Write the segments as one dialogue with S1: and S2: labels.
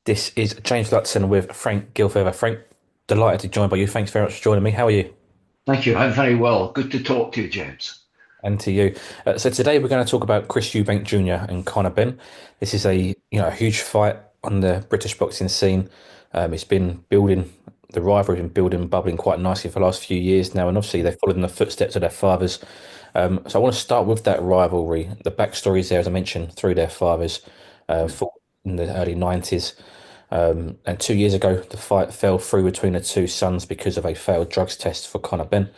S1: This is James Lutton with Frank Gilfeather. Frank, delighted to be joined by you. Thanks very much for joining me. How are you?
S2: Thank you. I'm very well. Good to talk to you, James.
S1: And to you. So today we're going to talk about Chris Eubank Jr. and Conor Benn. This is a huge fight on the British boxing scene. It's been building, the rivalry been building, bubbling quite nicely for the last few years now, and obviously they've followed in the footsteps of their fathers. So I want to start with that rivalry. The backstory is there, as I mentioned, through their fathers, fought in the early 90s. And 2 years ago, the fight fell through between the two sons because of a failed drugs test for Conor Benn.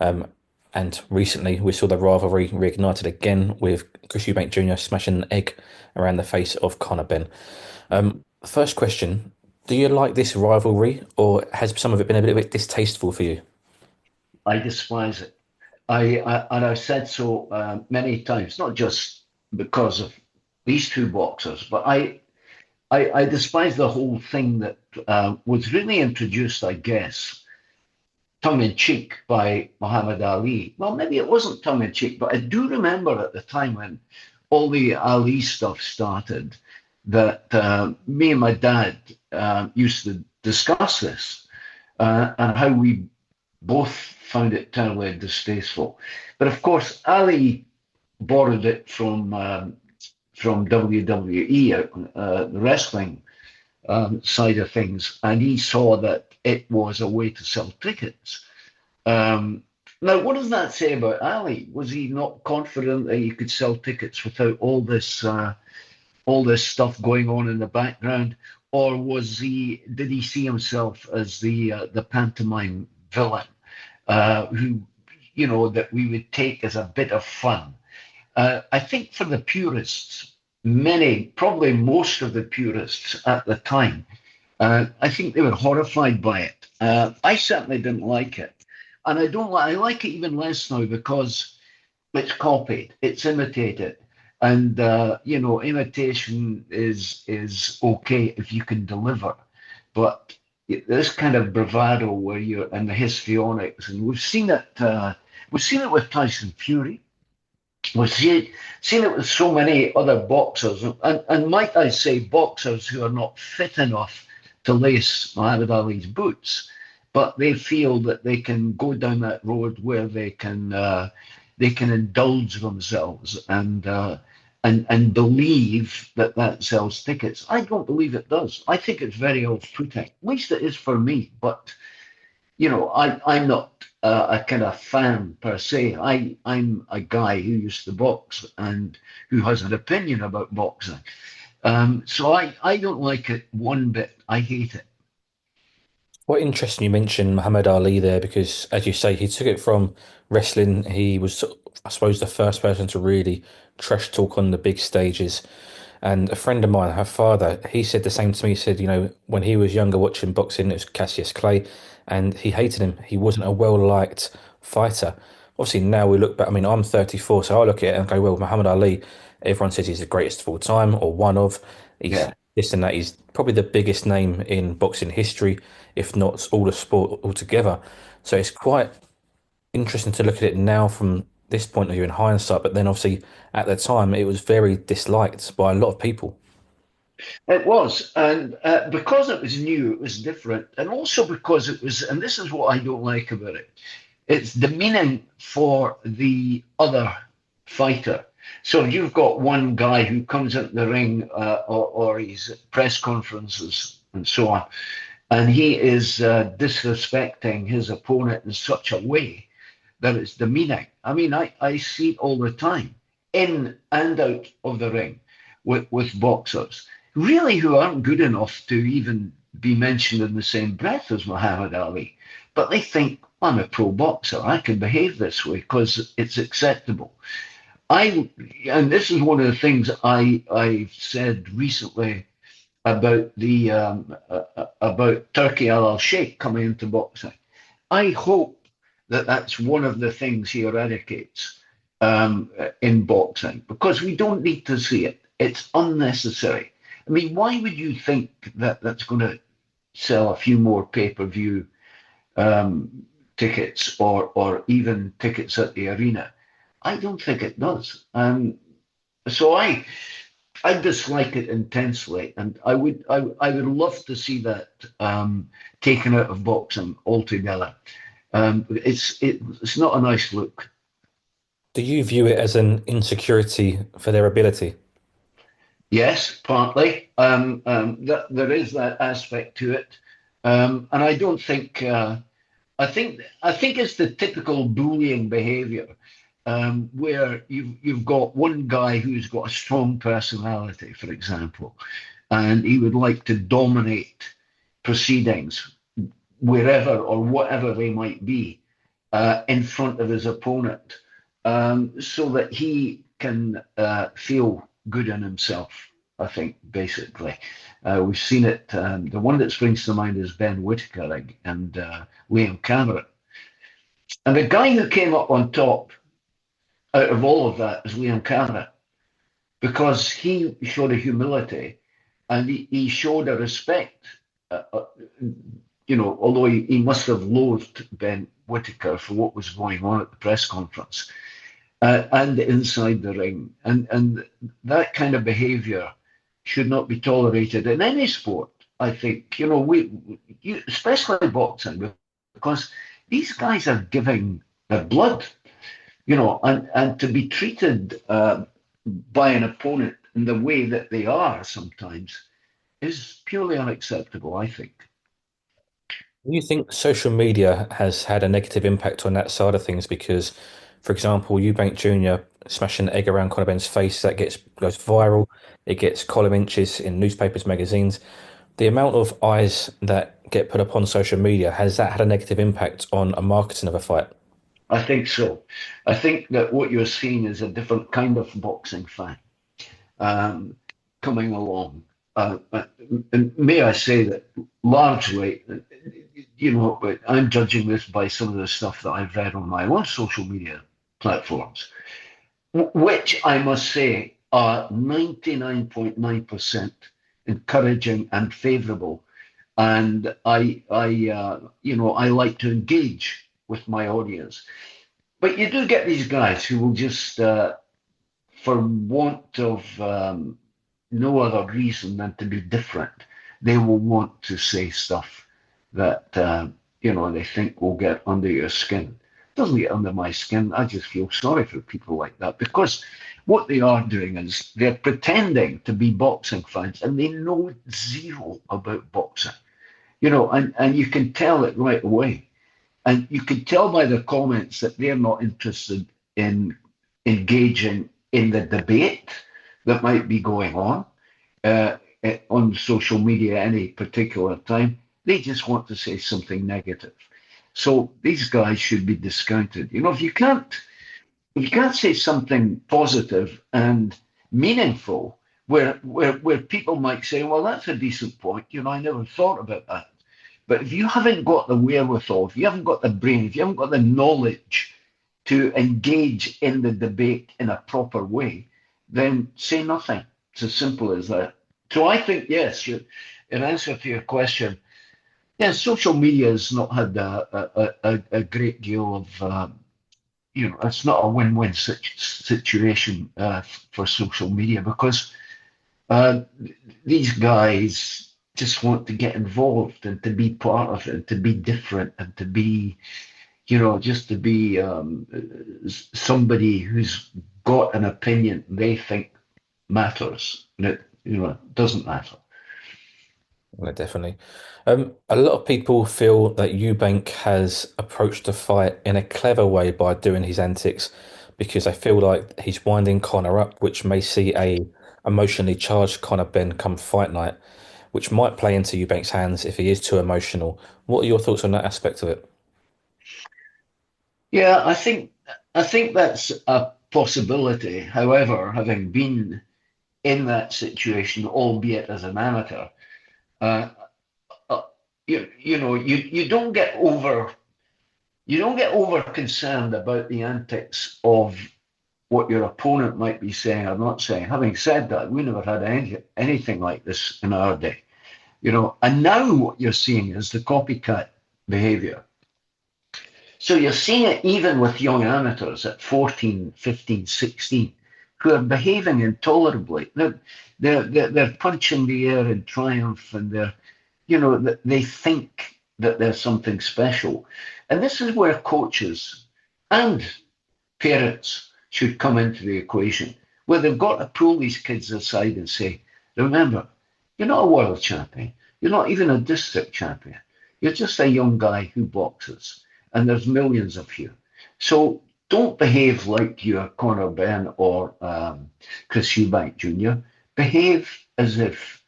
S1: Um, and recently, we saw the rivalry reignited again with Chris Eubank Jr. smashing an egg around the face of Conor Benn. First question: do you like this rivalry, or has some of it been a little bit distasteful for you?
S2: I despise it. And I've said so many times, not just because of these two boxers, but I despise the whole thing that was really introduced, I guess, tongue in cheek by Muhammad Ali. Well, maybe it wasn't tongue in cheek, but I do remember at the time when all the Ali stuff started that me and my dad used to discuss this and how we both found it terribly distasteful. But of course, Ali borrowed it from WWE, the wrestling side of things, and he saw that it was a way to sell tickets. Now, what does that say about Ali? Was he not confident that he could sell tickets without all this stuff going on in the background, or was he? Did he see himself as the pantomime villain who that we would take as a bit of fun? I think for the purists, many, probably most of the purists at the time, I think they were horrified by it. I certainly didn't like it, and I don't like. I like it even less now because it's copied, it's imitated, and imitation is okay if you can deliver, but this kind of bravado where you're in the histrionics, and we've seen it. We've seen it with Tyson Fury. We've seen it with so many other boxers, and might I say, boxers who are not fit enough to lace Muhammad Ali's boots, but they feel that they can go down that road where they can indulge themselves and believe that that sells tickets. I don't believe it does. I think it's very off-putting. At least it is for me. But I'm not a kind of fan per se. I'm a guy who used to box and who has an opinion about boxing. So I don't like it one bit. I hate it.
S1: Quite interesting you mentioned Muhammad Ali there because, as you say, he took it from wrestling. He was, I suppose, the first person to really trash talk on the big stages. And a friend of mine, her father, he said the same to me. He said, when he was younger watching boxing, it was Cassius Clay, and he hated him. He wasn't a well-liked fighter. Obviously, now we look back. I mean, I'm 34, so I look at it and go, well, Muhammad Ali, everyone says he's the greatest of all time or one of. He's
S2: Yeah.
S1: this and that. He's probably the biggest name in boxing history, if not all the sport altogether. So it's quite interesting to look at it now from this point of view in hindsight. But then obviously at the time, it was very disliked by a lot of people.
S2: It was, and because it was new, it was different, and also because it was, and this is what I don't like about it, it's demeaning for the other fighter. So you've got one guy who comes into the ring or he's at press conferences and so on, and he is disrespecting his opponent in such a way that it's demeaning. I mean, I see it all the time in and out of the ring with boxers, really who aren't good enough to even be mentioned in the same breath as Muhammad Ali. But they think, I'm a pro boxer, I can behave this way because it's acceptable. I and this is one of the things I said recently about the about Turkey Al Sheikh coming into boxing. I hope that that's one of the things he eradicates in boxing because we don't need to see it. It's unnecessary. I mean, why would you think that that's going to sell a few more pay-per-view tickets or even tickets at the arena? I don't think it does. So I dislike it intensely, and I would love to see that taken out of boxing altogether. It's not a nice look.
S1: Do you view it as an insecurity for their ability?
S2: Yes, partly. There is that aspect to it, and I don't think. I think it's the typical bullying behaviour, where you've got one guy who's got a strong personality, for example, and he would like to dominate proceedings wherever or whatever they might be, in front of his opponent, so that he can feel good in himself. I think basically, we've seen it. The one that springs to mind is Ben Whitaker and Liam Cameron, and the guy who came up on top out of all of that is Liam Cameron, because he showed a humility and he showed a respect. Uh, uh, although he must have loathed Ben Whitaker for what was going on at the press conference, and inside the ring. And that kind of behaviour should not be tolerated in any sport. I think, especially boxing, because these guys are giving their blood, and to be treated by an opponent in the way that they are sometimes is purely unacceptable, I think.
S1: Do you think social media has had a negative impact on that side of things? Because, for example, Eubank Jr. smashing an egg around Conor Benn's face, that goes viral. It gets column inches in newspapers, magazines. The amount of eyes that get put up on social media, has that had a negative impact on a marketing of a fight?
S2: I think so. I think that what you're seeing is a different kind of boxing fan um, coming along. And may I say that largely, I'm judging this by some of the stuff that I've read on my own social media platforms, which I must say are 99.9% encouraging and favourable. And I like to engage with my audience. But you do get these guys who will just, for want of no other reason than to be different, they will want to say stuff that they think will get under your skin. It doesn't get under my skin. I just feel sorry for people like that, because what they are doing is they're pretending to be boxing fans and they know zero about boxing. And you can tell it right away. And you can tell by the comments that they're not interested in engaging in the debate that might be going on social media at any particular time. They just want to say something negative. So these guys should be discounted. If you can't say something positive and meaningful, where people might say, well, that's a decent point. I never thought about that. But if you haven't got the wherewithal, if you haven't got the brain, if you haven't got the knowledge to engage in the debate in a proper way, then say nothing. It's as simple as that. So I think, yes, in answer to your question, yes, social media has not had a great deal of, it's not a win-win situation for social media, because uh, these guys just want to get involved and to be part of it and to be different and to be, just to be somebody who's got an opinion they think matters, and it, doesn't matter.
S1: Yeah, definitely. A lot of people feel that Eubank has approached the fight in a clever way by doing his antics, because I feel like he's winding Conor up, which may see a emotionally charged Conor Benn come fight night, which might play into Eubank's hands if he is too emotional. What are your thoughts on that aspect of it?
S2: Yeah, I think that's a possibility. However, having been in that situation, albeit as an amateur, uh, uh, you don't get over concerned about the antics of what your opponent might be saying or not saying. Having said that, we never had anything like this in our day, and now what you're seeing is the copycat behavior. So you're seeing it even with young amateurs at 14, 15, 16, who are behaving intolerably. Now, they're punching the air in triumph, and they think that they're something special. And this is where coaches and parents should come into the equation, where they've got to pull these kids aside and say, remember, you're not a world champion. You're not even a district champion. You're just a young guy who boxes, and there's millions of you. So don't behave like you're Conor Benn or Chris Eubank Jr. Behave as if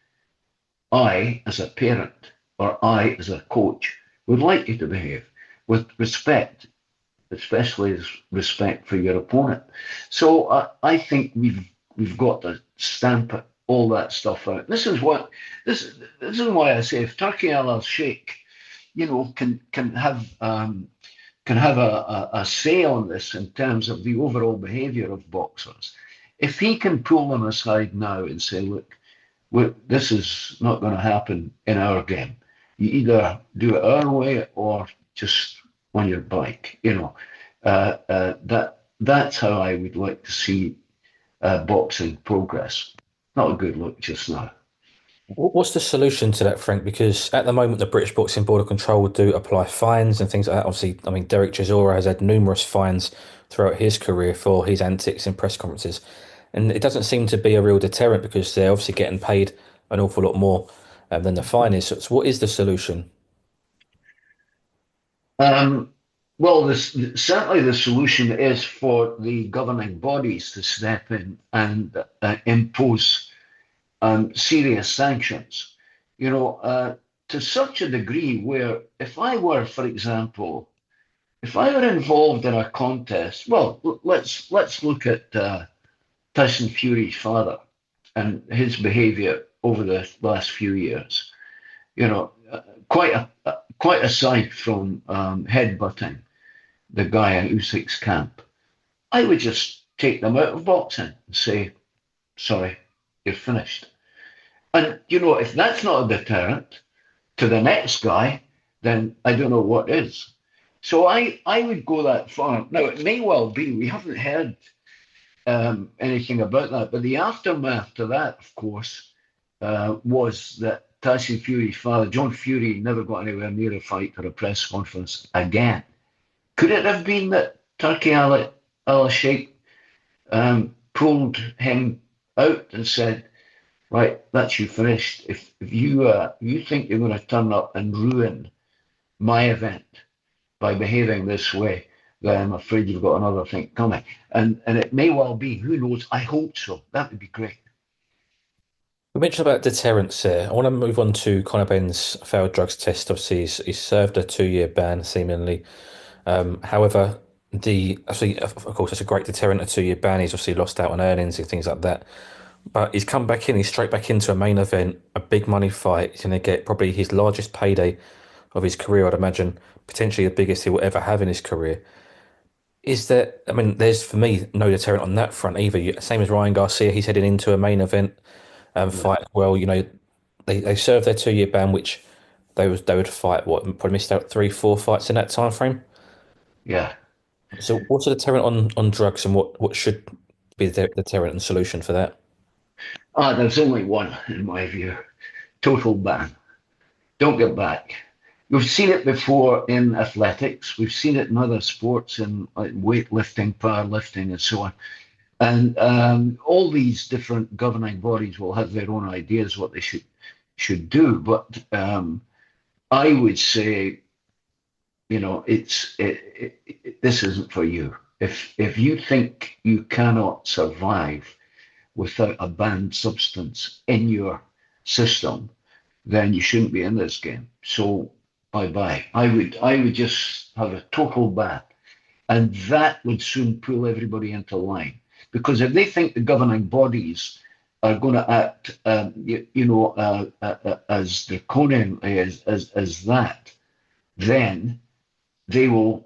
S2: I, as a parent, or I, as a coach, would like you to behave with respect, especially as respect for your opponent. So I think we've got to stamp all that stuff out. This is why I say if Turkey Al Sheikh, can have a say on this in terms of the overall behaviour of boxers. If he can pull them aside now and say, look, this is not going to happen in our game. You either do it our way or just on your bike. That's how I would like to see boxing progress. Not a good look just now.
S1: What's the solution to that, Frank? Because at the moment, the British Boxing Board of Control do apply fines and things like that. Obviously, I mean, Derek Chisora has had numerous fines throughout his career for his antics in press conferences. And it doesn't seem to be a real deterrent because they're obviously getting paid an awful lot more than the fine is. So what is the solution?
S2: Um, well, certainly the solution is for the governing bodies to step in and impose serious sanctions. To such a degree where if I were, for example, if I were involved in a contest, well, let's look at Tyson Fury's father and his behaviour over the last few years. You know, quite aside from headbutting the guy in Usyk's camp, I would just take them out of boxing and say, sorry, you're finished. And if that's not a deterrent to the next guy, then I don't know what is. So I would go that far. Now it may well be we haven't heard anything about that, but the aftermath to that, of course, was that Tyson Fury's father, John Fury, never got anywhere near a fight or a press conference again. Could it have been that Turkey Al Sheikh pulled him out and said, right, that's you finished. If you think you're going to turn up and ruin my event by behaving this way, then I'm afraid you've got another thing coming. And it may well be, who knows? I hope so. That would be great.
S1: We mentioned about deterrence here. I want to move on to Conor Benn's failed drugs test. Obviously, he's served a 2-year ban, seemingly. However, obviously, of course, it's a great deterrent, a 2-year ban. He's obviously lost out on earnings and things like that. But he's come back in, he's straight back into a main event, a big money fight. He's going to get probably his largest payday of his career, I'd imagine, potentially the biggest he will ever have in his career. Is there, I mean, there's for me no deterrent on that front either. Same as Ryan Garcia, he's heading into a main event
S2: Yeah.
S1: fight. Well, they served their 2-year ban, which they would fight what probably missed out 3, 4 fights in that time frame.
S2: Yeah.
S1: So what's the deterrent on drugs and what should be the deterrent and solution for that?
S2: There's only one, in my view. Total ban. Don't get back. We've seen it before in athletics. We've seen it in other sports, in like weightlifting, powerlifting, and so on. And all these different governing bodies will have their own ideas what they should do. But I would say, this isn't for you. If you think you cannot survive without a banned substance in your system, then you shouldn't be in this game. So bye bye. I would just have a total ban, and that would soon pull everybody into line. Because if they think the governing bodies are going to act, as draconian as that, then they will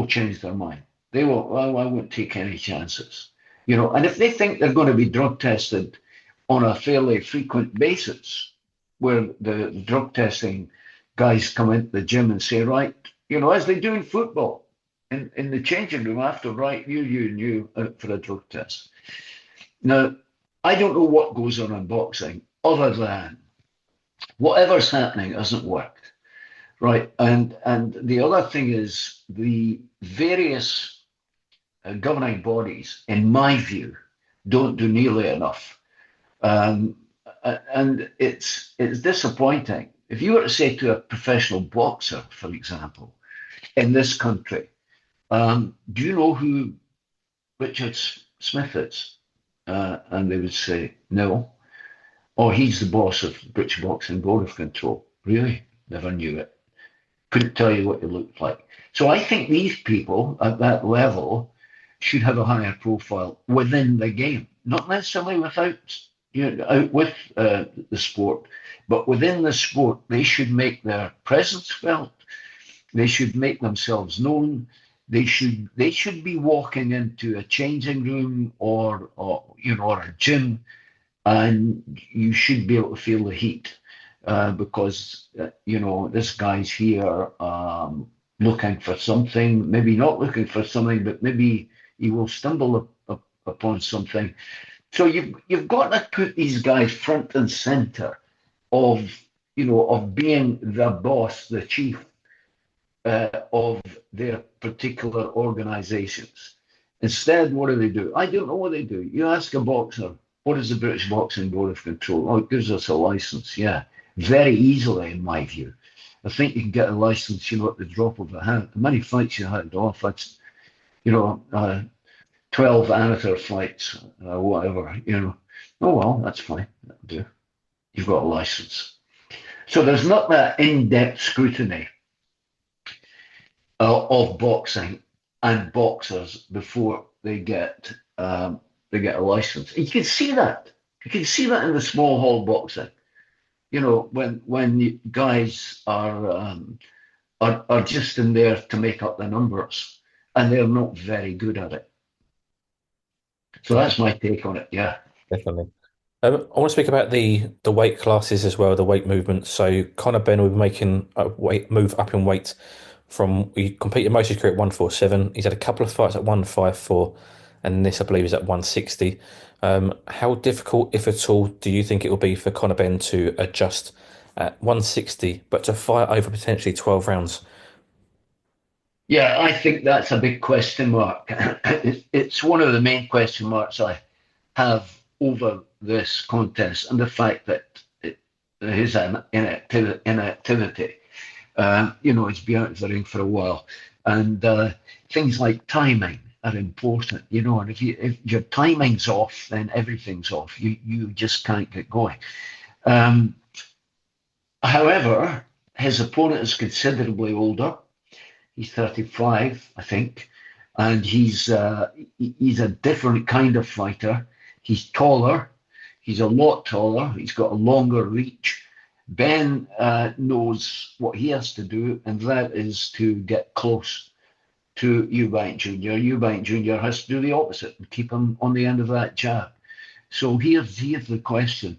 S2: change their mind. They will. Well, I won't take any chances. And if they think they're going to be drug tested on a fairly frequent basis, where the drug testing guys come into the gym and say, right, as they do in football, in the changing room after, right, you, and you out for a drug test. Now, I don't know what goes on in boxing other than whatever's happening hasn't worked, right? And the other thing is the various governing bodies, in my view, don't do nearly enough. Um, and it's disappointing. If you were to say to a professional boxer, for example, in this country, do you know who Richard Smith is? And they would say, no. Oh, he's the boss of British Boxing Board of Control. Really? Never knew it. Couldn't tell you what he looked like. So I think these people at that level should have a higher profile within the game, not necessarily without, out with the sport, but within the sport, they should make their presence felt. They should make themselves known. They should be walking into a changing room or a gym, and you should be able to feel the heat because this guy's here looking for something, maybe not looking for something, but maybe he will stumble upon something. So you've got to put these guys front and center of of being the boss, the chief of their particular organizations. Instead, what do they do? I don't know what they do. You ask a boxer, what is the British Boxing Board of Control? Oh, it gives us a license. Yeah, very easily, in my view. I think you can get a license, at the drop of a hat. The many fights you had off, that's, you know, uh, 12 amateur fights, whatever. Oh, well, that's fine. That'll do. You've got a license. So there's not that in-depth scrutiny of boxing and boxers before they get a license. And you can see that. You can see that in the small hall boxing. When guys are just in there to make up the numbers, and they're not very good at it. So
S1: Yeah,
S2: that's my take on it. Yeah.
S1: definitely. I want to speak about the weight classes as well, the weight movement. So Conor Benn will be making a weight move up in weight from he competed most of his career at 147. He's had a couple of fights at 154, and this I believe is at 160. How difficult, if at all, do you think it will be for Conor Benn to adjust at 160, but to fight over potentially 12 rounds?
S2: Yeah, I think that's a big question mark. It's one of the main question marks I have over this contest, and the fact that his inactivity. He's been out of the ring for a while, and things like timing are important. And if your timing's off, then everything's off. You just can't get going. Um, However, his opponent is considerably older. He's 35, I think, and he's a different kind of fighter. He's taller. He's a lot taller. He's got a longer reach. Ben knows what he has to do, and that is to get close to Eubank Jr. Eubank Jr. has to do the opposite and keep him on the end of that jab. So here's the question.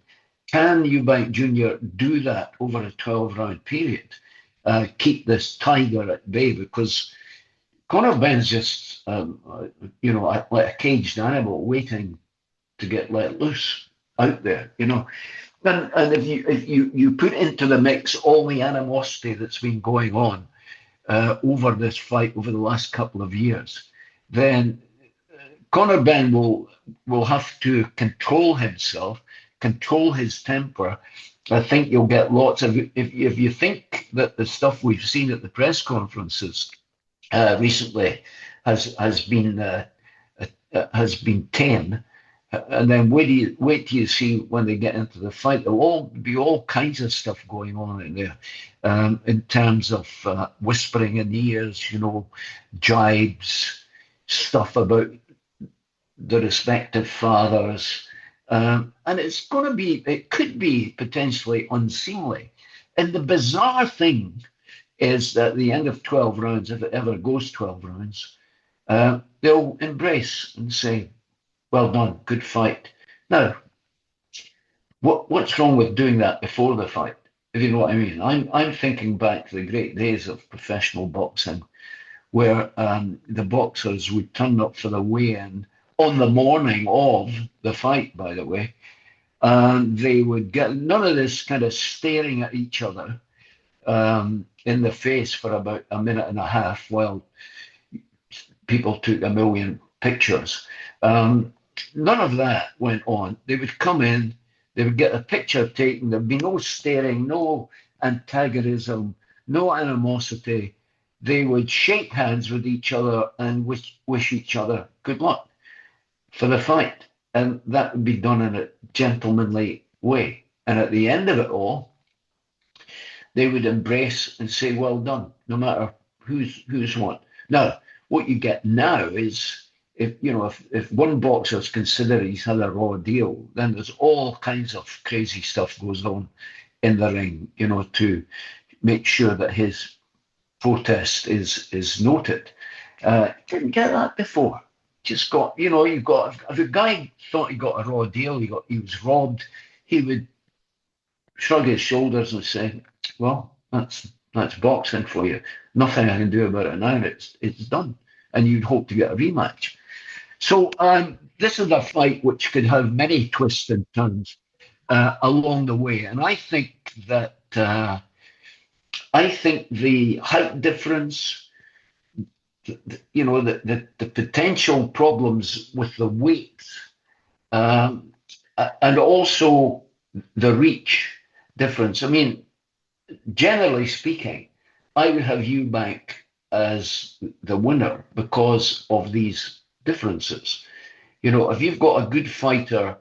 S2: Can Eubank Jr. do that over a 12-round period? Keep this tiger at bay, because Conor Benn's just, like a caged animal waiting to get let loose out there. And if you put into the mix all the animosity that's been going on over this fight over the last couple of years, then Conor Benn will have to control himself, control his temper. I think you'll get lots of if you think that the stuff we've seen at the press conferences recently has been tame. And then wait till you see when they get into the fight. There'll be all kinds of stuff going on in there, in terms of whispering in ears, jibes, stuff about the respective fathers, and it could be potentially unseemly. And the bizarre thing is that at the end of 12 rounds, if it ever goes 12 rounds, they'll embrace and say, well done, good fight. Now, what's wrong with doing that before the fight? If you know what I mean. I'm thinking back to the great days of professional boxing, where the boxers would turn up for the weigh-in on the morning of the fight, by the way, and they would get none of this kind of staring at each other in the face for about a minute and a half while people took a million pictures. Um, None of that went on. They would come in, they would get a picture taken. There'd be no staring, no antagonism, no animosity. They would shake hands with each other and wish each other good luck for the fight. And that would be done in a gentlemanly way. And at the end of it all, they would embrace and say, well done, no matter who's won. Now, what you get now is if one boxer's considered he's had a raw deal, then there's all kinds of crazy stuff goes on in the ring, to make sure that his protest is noted. Didn't get that before. Just got, you got if a guy thought he got a raw deal, he was robbed, he would shrug his shoulders and say, "Well, that's boxing for you. Nothing I can do about it now. It's done." And you'd hope to get a rematch. So this is a fight which could have many twists and turns along the way, and I think the height difference, the potential problems with the weight, um, and also the reach difference. I mean, generally speaking, I would have Eubank as the winner because of these differences. If you've got a good fighter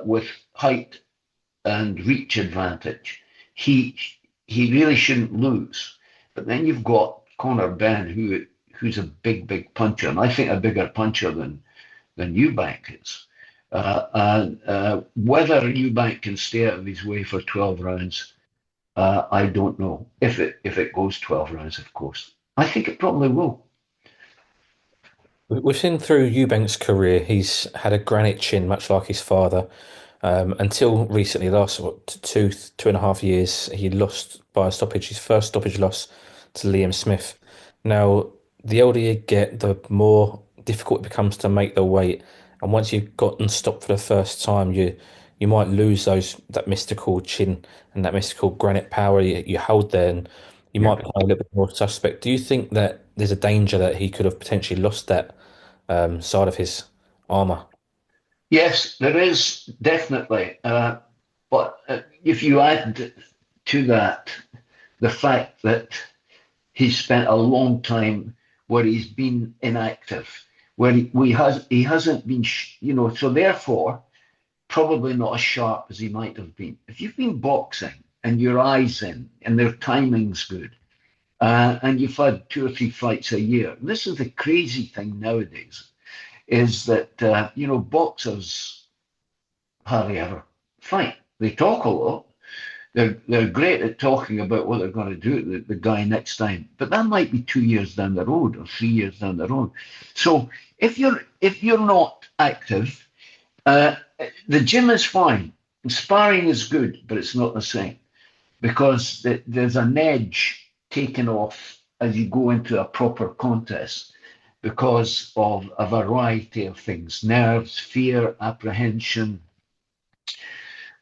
S2: with height and reach advantage, he he really shouldn't lose. But then you've got Conor Benn, who's a big puncher, and I think a bigger puncher than Eubank is. And whether Eubank can stay out of his way for 12 rounds, I don't know. If it goes 12 rounds, of course. I think it probably will.
S1: We've seen through Eubank's career, he's had a granite chin, much like his father. Until recently, last two and a half years, he lost by a stoppage, his first stoppage loss to Liam Smith. Now, the older you get, the more difficult it becomes to make the weight. And once you've gotten stopped for the first time, you might lose that mystical chin and that mystical granite power you hold there, and you
S2: Yeah.
S1: might become a little bit more suspect. Do you think that there's a danger that he could have potentially lost that side of his armor?
S2: Yes, there is definitely. But if you add to that the fact that he's spent a long time where he's been inactive, where he hasn't been, so therefore probably not as sharp as he might have been. If you've been boxing and your eyes in and their timing's good, and you've had 2 or 3 fights a year, this is the crazy thing nowadays, is that boxers hardly ever fight. They talk a lot. They're great at talking about what they're going to do to the guy next time, but that might be 2 years down the road or 3 years down the road. So if you're not active, uh, the gym is fine. Sparring is good, but it's not the same because there's an edge taken off as you go into a proper contest because of a variety of things: nerves, fear, apprehension,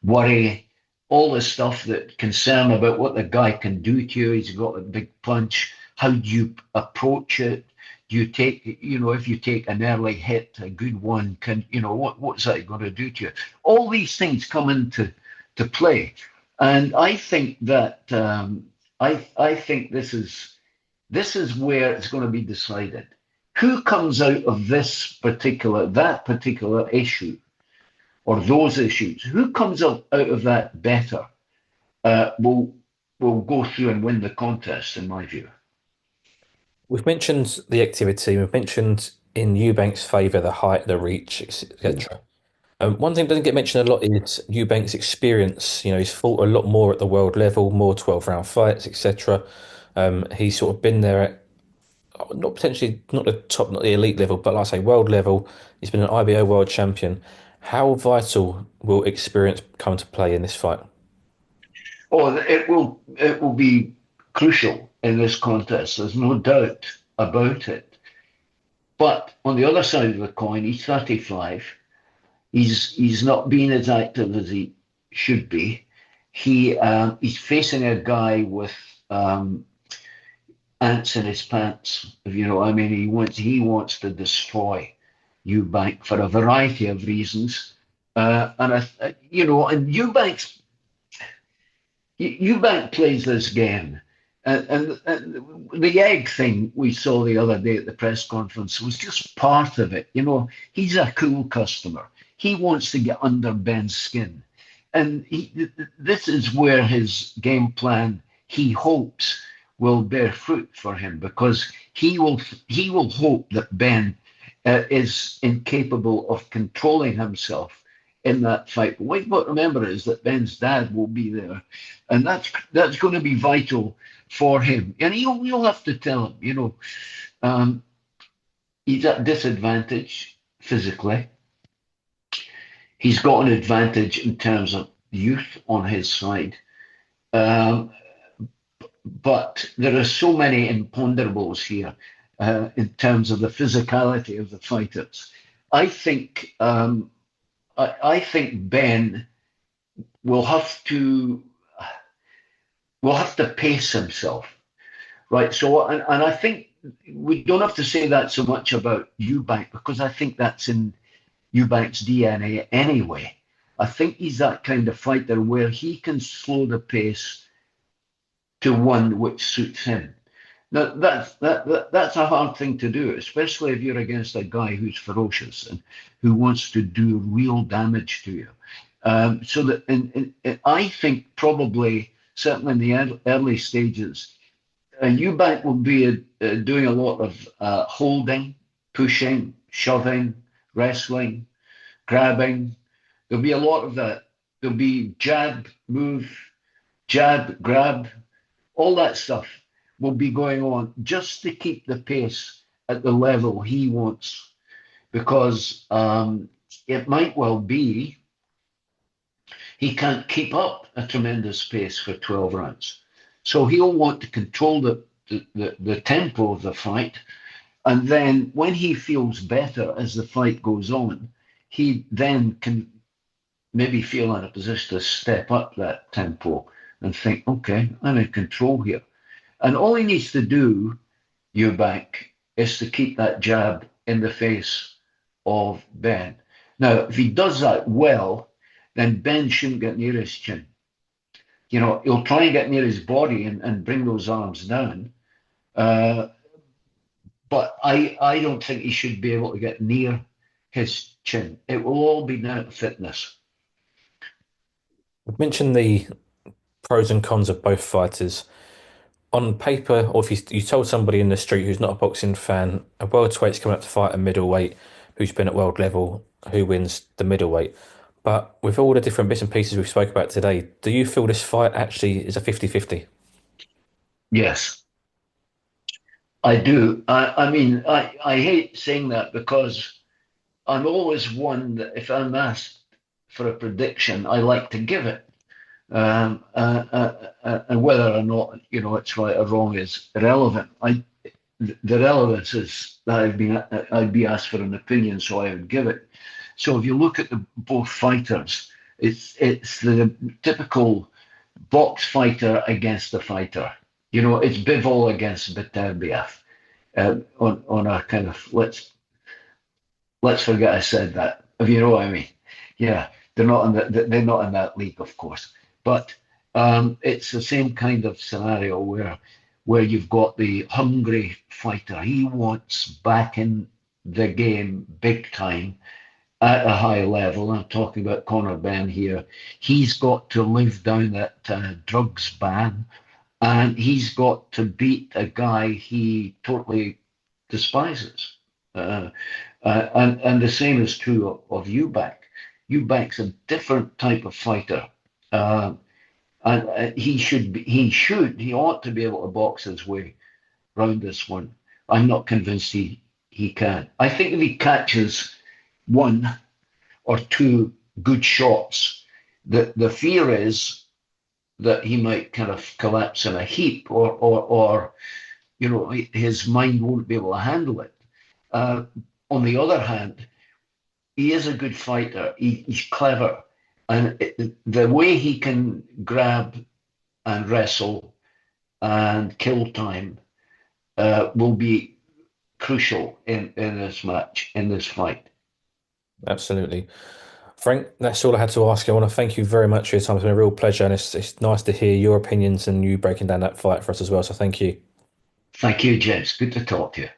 S2: worry, all the stuff that concern about what the guy can do to you. He's got a big punch. How do you approach it? Do you take, if you take an early hit, a good one, what's that going to do to you? All these things come into to play, and I think that I think this is where it's going to be decided. Who comes out of that particular issue or those issues? Who comes out of that better will go through and win the contest, in my view.
S1: We've mentioned the activity, we've mentioned in Eubank's favour the height, the reach, etc. One thing that doesn't get mentioned a lot is Eubank's experience. He's fought a lot more at the world level, more 12-round fights, etc. He's sort of been there at not potentially not the top, not the elite level, but like I say, world level. He's been an IBO world champion. How vital will experience come to play in this fight?
S2: Oh, it will be crucial in this contest. There's no doubt about it. But on the other side of the coin, he's 35. He's not being as active as he should be. He's facing a guy with um, ants in his pants. If you know what I mean, he wants to destroy Eubank for a variety of reasons. And Eubank plays this game. And the egg thing we saw the other day at the press conference was just part of it. He's a cool customer. He wants to get under Ben's skin. And this is where his game plan, he hopes, will bear fruit for him because he will hope that Ben is incapable of controlling himself in that fight. But what you've got to remember is that Ben's dad will be there, and that's going to be vital for him. And you'll have to tell him, um, he's at disadvantage physically. He's got an advantage in terms of youth on his side. Um, but there are so many imponderables here in terms of the physicality of the fighters. I think I think Ben will have to pace himself, right? So, and I think we don't have to say that so much about Eubank because I think that's in Eubank's DNA anyway. I think he's that kind of fighter where he can slow the pace to one which suits him. Now, that's a hard thing to do, especially if you're against a guy who's ferocious and who wants to do real damage to you. So that, I think probably certainly in the early stages, Eubank will be doing a lot of holding, pushing, shoving, wrestling, grabbing. There'll be a lot of that. There'll be jab, move, jab, grab, all that stuff will be going on just to keep the pace at the level he wants. Because it might well be he can't keep up a tremendous pace for 12 rounds. So he'll want to control the tempo of the fight. And then when he feels better as the fight goes on, he then can maybe feel in a position to step up that tempo and think, okay, I'm in control here. And all he needs to do, Eubank, is to keep that jab in the face of Ben. Now, if he does that well, then Ben shouldn't get near his chin. He'll try and get near his body and bring those arms down. Uh, but I don't think he should be able to get near his chin. It will all be down to fitness.
S1: I've mentioned the pros and cons of both fighters. On paper, or if you told somebody in the street who's not a boxing fan, a welterweight's coming up to fight a middleweight who's been at world level, who wins the middleweight? But with all the different bits and pieces we've spoke about today, do you feel this fight actually is a 50-50?
S2: Yes, I do. I mean, I hate saying that because I'm always one that if I'm asked for a prediction, I like to give it. And whether or not it's right or wrong is irrelevant. The relevance is that I'd be asked for an opinion, so I would give it. So if you look at both fighters, it's the typical box fighter against a fighter. It's Bivol against Beterbiev on a kind of let's forget I said that. If you know what I mean. Yeah, they're not in that league, of course. But it's the same kind of scenario where you've got the hungry fighter. He wants back in the game big time at a high level. I'm talking about Conor Benn here. He's got to live down that drugs ban, and he's got to beat a guy he totally despises. And the same is true of Eubank. Eubank's a different type of fighter. Uh, and he ought to be able to box his way round this one. I'm not convinced he can. I think if he catches one or two good shots, the fear is that he might kind of collapse in a heap, or his mind won't be able to handle it. Uh, on the other hand, he is a good fighter. He's clever, and the way he can grab and wrestle and kill time will be crucial in this match, in this fight.
S1: Absolutely. Frank, that's all I had to ask you. I want to thank you very much for your time. It's been a real pleasure, and it's nice to hear your opinions and you breaking down that fight for us as well. So thank you.
S2: Thank you, James. Good to talk to you.